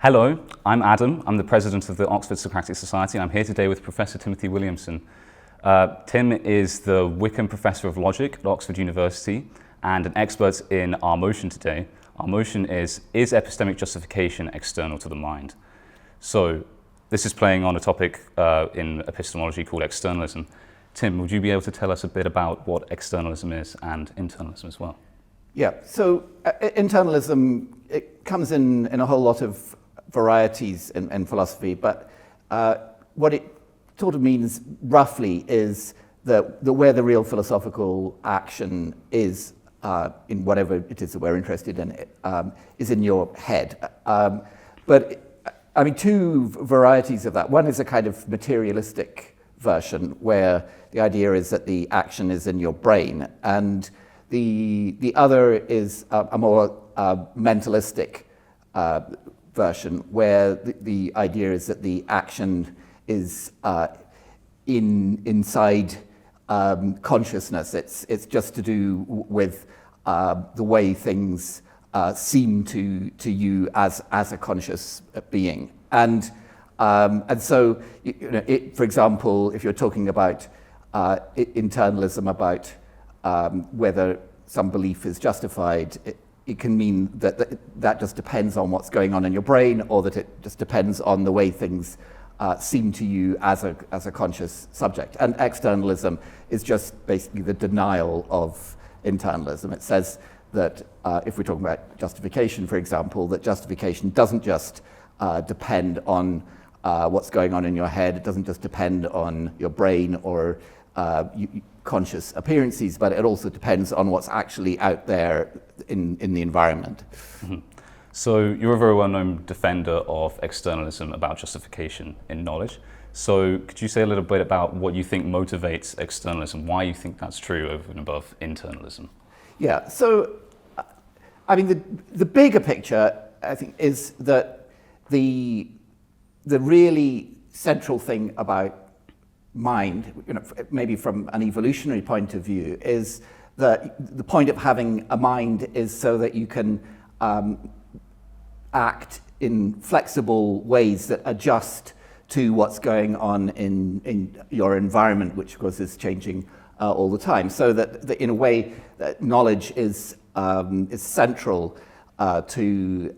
Hello, I'm Adam. I'm the president of the Oxford Socratic Society, and I'm here today with Professor Timothy Williamson. Tim is the Wickham Professor of Logic at Oxford University and an expert in our motion today. Our motion is epistemic justification external to the mind? So this is playing on a topic in epistemology called externalism. Tim, would you be able to tell us a bit about what externalism is and internalism as well? Yeah, so internalism, it comes in a whole lot of varieties in philosophy, but what it sort of means roughly is that where the real philosophical action is in whatever it is that we're interested in, is in your head. But I mean, two varieties of that. One is a kind of materialistic version where the idea is that the action is in your brain, and the other is a more mentalistic version where the idea is that the action is inside consciousness. It's just to do with the way things seem to you as a conscious being. And so, for example, if you're talking about internalism, about whether some belief is justified, it can mean that just depends on what's going on in your brain, or that it just depends on the way things seem to you as a conscious subject. And externalism is just basically the denial of internalism. It says that if we're talking about justification, for example, that justification doesn't just depend on what's going on in your head. It doesn't just depend on your brain or conscious appearances, but it also depends on what's actually out there in the environment. Mm-hmm. So you're a very well-known defender of externalism about justification in knowledge. So could you say a little bit about what you think motivates externalism, why you think that's true over and above internalism? Yeah, so I mean, the bigger picture, I think, is that the really central thing about mind, maybe from an evolutionary point of view, is that the point of having a mind is so that you can act in flexible ways that adjust to what's going on in your environment, which of course is changing all the time. So that in a way, that knowledge is central to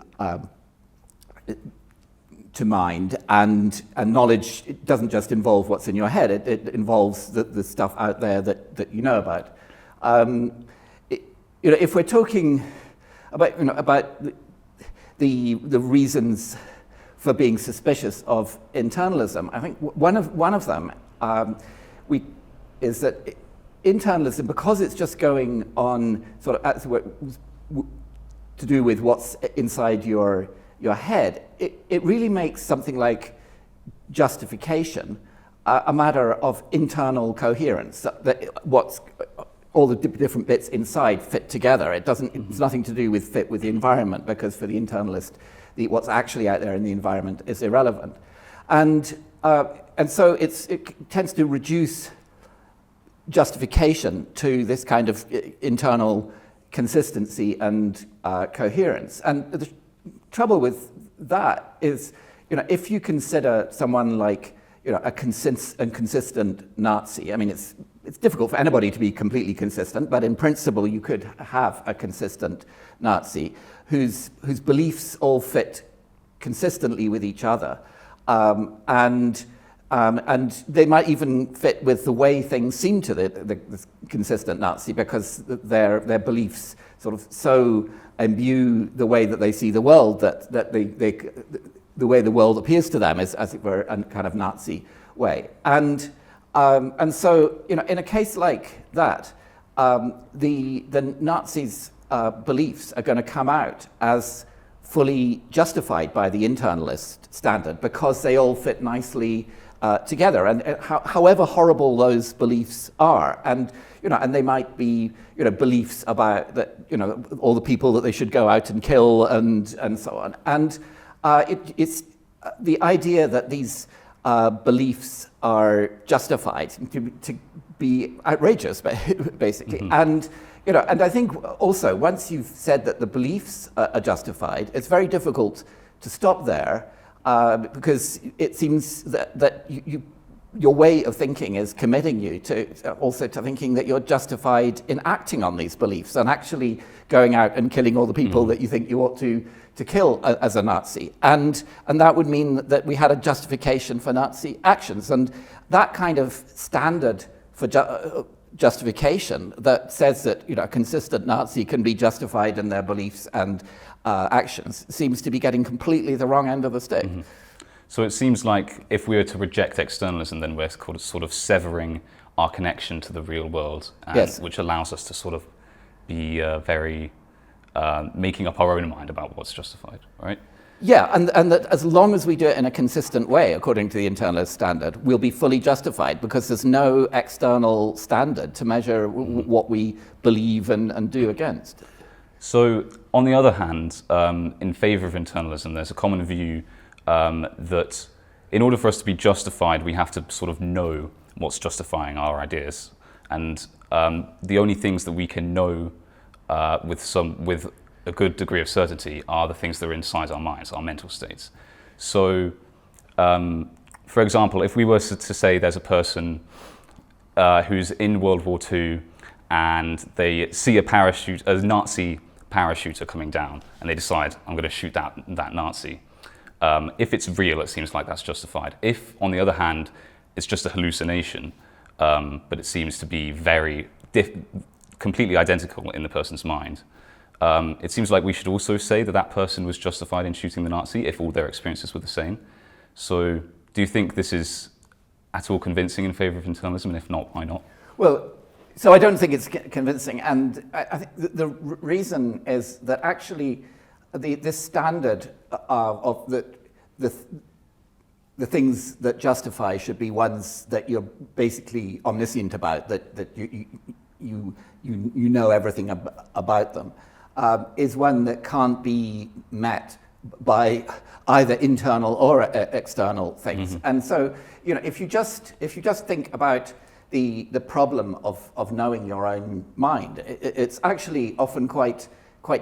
mind, and knowledge, it doesn't just involve what's in your head, it involves the stuff out there that you know about. If we're talking about the reasons for being suspicious of internalism, I think one of them is that internalism, because it's just going on sort of to do with what's inside your head, it really makes something like justification a matter of internal coherence, that what's all the different bits inside fit together. It doesn't. It's nothing to do with fit with the environment, because for the internalist, what's actually out there in the environment is irrelevant, and so it tends to reduce justification to this kind of internal consistency and coherence. And the trouble with that is, if you consider someone like a consistent Nazi, I mean, it's difficult for anybody to be completely consistent, but in principle you could have a consistent Nazi whose beliefs all fit consistently with each other, and they might even fit with the way things seem to the consistent Nazi, because their beliefs sort of so imbue the way that they see the world that the way the world appears to them is, as it were, a kind of Nazi way. And so, in a case like that, the Nazis' beliefs are going to come out as fully justified by the internalist standard, because they all fit nicely together, and however horrible those beliefs are, and they might be beliefs about that, all the people that they should go out and kill, and so on, and it's the idea that these beliefs are justified to be outrageous, basically. Mm-hmm. And I think also, once you've said that the beliefs are justified, it's very difficult to stop there, because it seems that your way of thinking is committing you to also to thinking that you're justified in acting on these beliefs and actually going out and killing all the people that you think you ought to kill as a Nazi. And that would mean that we had a justification for Nazi actions. And that kind of standard for justification that says that a consistent Nazi can be justified in their beliefs and actions seems to be getting completely the wrong end of the stick. Mm-hmm. So it seems like if we were to reject externalism, then we're sort of severing our connection to the real world, Yes. which allows us to sort of be very making up our own mind about what's justified, right? Yeah, and that as long as we do it in a consistent way, according to the internalist standard, we'll be fully justified because there's no external standard to measure what we believe and do against. So, on the other hand, in favor of internalism, there's a common view that in order for us to be justified, we have to sort of know what's justifying our ideas. And the only things that we can know with a good degree of certainty are the things that are inside our minds, our mental states. So, for example, if we were to say there's a person who's in World War II and they see a Nazi parachuter coming down and they decide, I'm going to shoot that Nazi. If it's real, it seems like that's justified. If, on the other hand, it's just a hallucination, but it seems to be very completely identical in the person's mind, it seems like we should also say that that person was justified in shooting the Nazi if all their experiences were the same. So do you think this is at all convincing in favor of internalism, and if not, why not? Well, so I don't think it's convincing, and I think the reason is that actually this standard of the things that justify should be ones that you're basically omniscient about, that you know everything about them, is one that can't be met by either internal or external things. Mm-hmm. And so, if you just think about the problem of knowing your own mind, it's actually often quite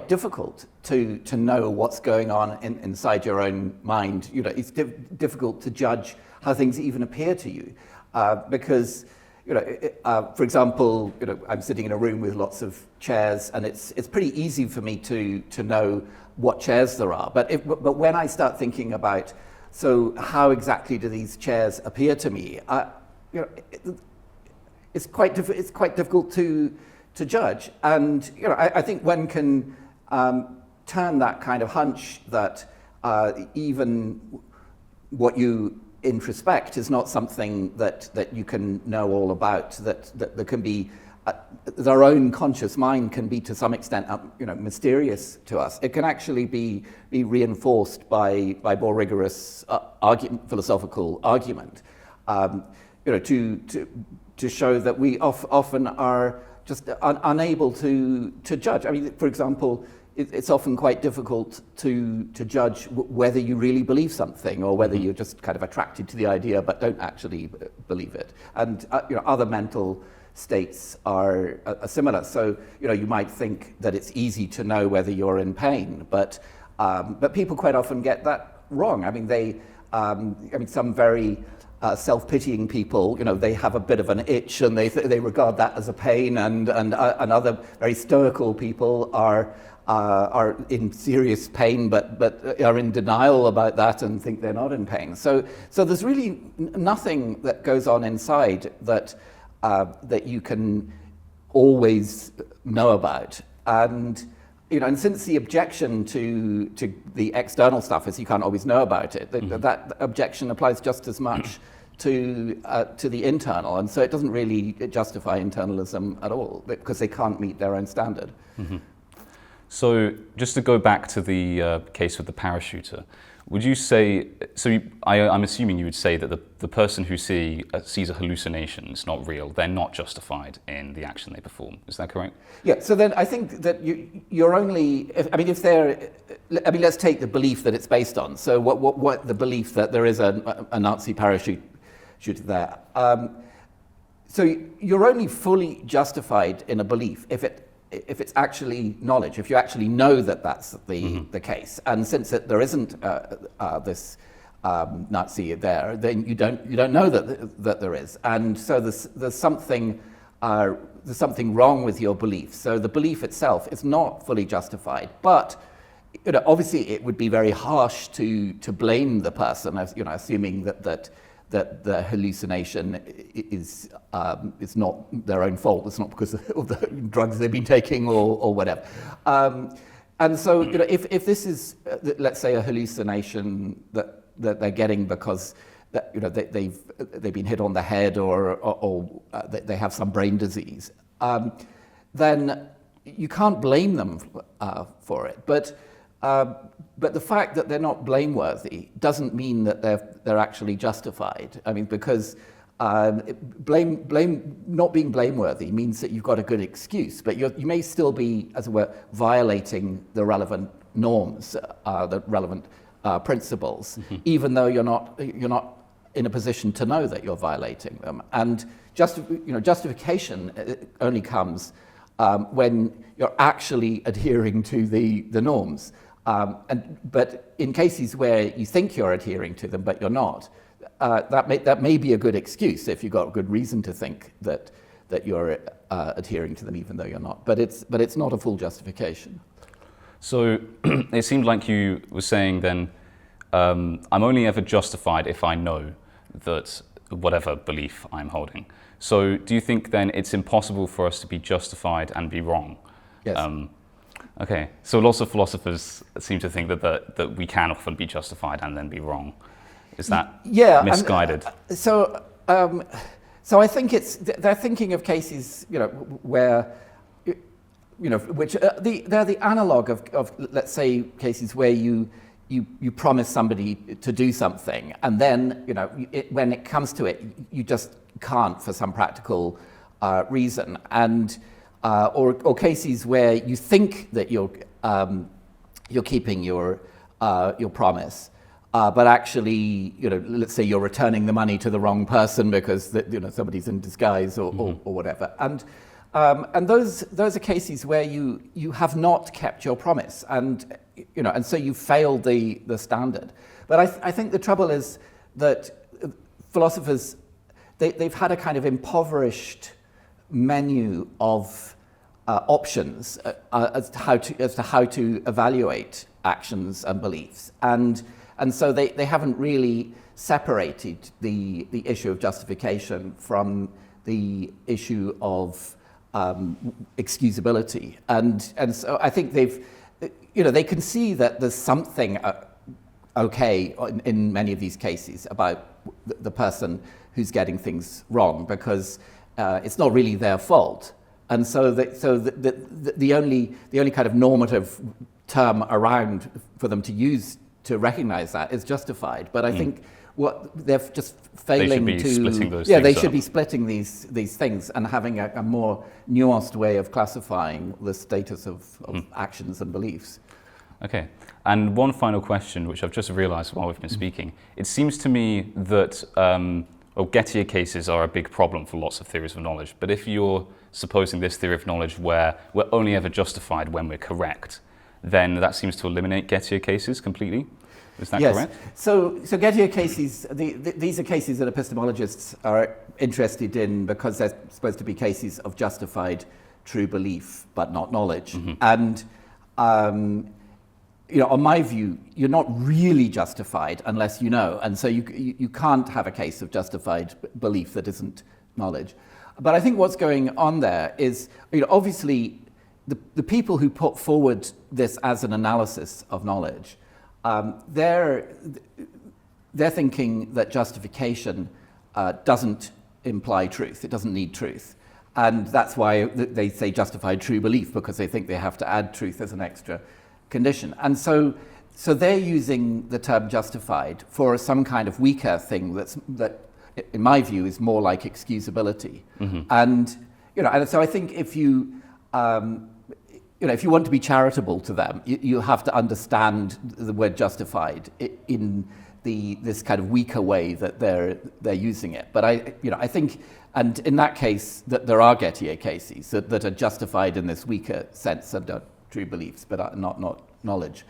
difficult to know what's going on inside your own mind. It's difficult to judge how things even appear to you, because for example, I'm sitting in a room with lots of chairs, and it's pretty easy for me to know what chairs there are. But when I start thinking about, so how exactly do these chairs appear to me? It's quite difficult to judge. And I think one can turn that kind of hunch that even what you introspect is not something that you can know all about, that there can be our own conscious mind can be to some extent mysterious to us. It can actually be reinforced by more rigorous philosophical argument, to show that we often are just unable to judge. I mean, for example, it's often quite difficult to judge whether you really believe something or whether you're just kind of attracted to the idea but don't actually believe it. And other mental states are similar. So you might think that it's easy to know whether you're in pain, but people quite often get that wrong. I mean, some very self-pitying people, they have a bit of an itch and they regard that as a pain, and other very stoical people are in serious pain but are in denial about that and think they're not in pain. So there's really nothing that goes on inside that you can always know about. And and since the objection to the external stuff is you can't always know about it, that objection applies just as much to the internal, and so it doesn't really justify internalism at all because they can't meet their own standard. Mm-hmm. So just to go back to the case with the parachuter, would you say, I'm assuming you would say that the person who sees a hallucination, it's not real, they're not justified in the action they perform. Is that correct? Yeah, so then I think that you're only, let's take the belief that it's based on. So what the belief that there is a Nazi parachute shooter there. So you're only fully justified in a belief if it if it's actually knowledge, if you actually know that that's the case, and since there isn't this Nazi there, then you don't know that there is, and so there's something wrong with your belief. So the belief itself is not fully justified, but obviously it would be very harsh to blame the person, as assuming that the hallucination is not their own fault. It's not because of the drugs they've been taking or whatever. And so if this is let's say a hallucination that they're getting because they've been hit on the head or they have some brain disease, then you can't blame them for it. But the fact that they're not blameworthy doesn't mean that they're actually justified. I mean, because not being blameworthy means that you've got a good excuse, but you may still be, as it were, violating the relevant norms, the relevant principles, even though you're not in a position to know that you're violating them. And justification only comes when you're actually adhering to the norms. But in cases where you think you're adhering to them but you're not, that may be a good excuse if you've got a good reason to think that you're adhering to them even though you're not. But it's not a full justification. So it seemed like you were saying then, I'm only ever justified if I know that whatever belief I'm holding. So do you think then it's impossible for us to be justified and be wrong? Yes. Okay, so lots of philosophers seem to think that we can often be justified and then be wrong. Is that misguided? So I think they're thinking of cases, where, which they're the analog of let's say cases where you promise somebody to do something, and then when it comes to it, you just can't for some practical reason, and or cases where you think that you're keeping your promise, but actually, let's say you're returning the money to the wrong person because somebody's in disguise or whatever, and those are cases where you have not kept your promise, and so you failed the standard. But I think the trouble is that philosophers they've had a kind of impoverished menu of options as to how to evaluate actions and beliefs, and so they haven't really separated the issue of justification from the issue of excusability, and so I think they can see that there's something okay in many of these cases about the person who's getting things wrong, because it's not really their fault, and so the only kind of normative term around for them to use to recognize that is justified. But I think what they're just failing they should be splitting those they things should up. be splitting these things and having a more nuanced way of classifying the status of actions and beliefs. Okay, and one final question, which I've just realized while we've been speaking. It seems to me that Gettier cases are a big problem for lots of theories of knowledge, but if you're supposing this theory of knowledge where we're only ever justified when we're correct, then that seems to eliminate Gettier cases completely. Is that correct? So Gettier cases, these are cases that epistemologists are interested in because they're supposed to be cases of justified true belief, but not knowledge. And on my view, you're not really justified unless you know, and so you can't have a case of justified belief that isn't knowledge. But I think what's going on there is, obviously, the people who put forward this as an analysis of knowledge, they're thinking that justification doesn't imply truth. It doesn't need truth. And that's why they say justified true belief, because they think they have to add truth as an extra condition. And so they're using the term justified for some kind of weaker thing that in my view is more like excusability. And and so I think if you want to be charitable to them, you have to understand the word justified in this kind of weaker way that they're using it. But I think, and in that case, that there are Gettier cases that are justified in this weaker sense and are true beliefs, but are not knowledge.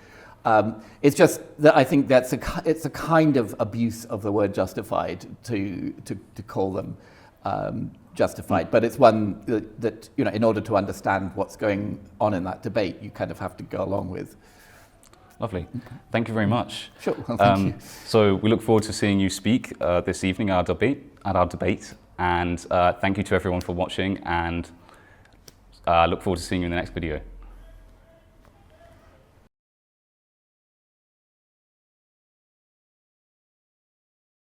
It's just that I think it's a kind of abuse of the word justified to call them justified, but it's one that in order to understand what's going on in that debate, you kind of have to go along with. Lovely. Thank you very much. Sure. Well, thank you. So we look forward to seeing you speak this evening at our debate, and thank you to everyone for watching, and look forward to seeing you in the next video.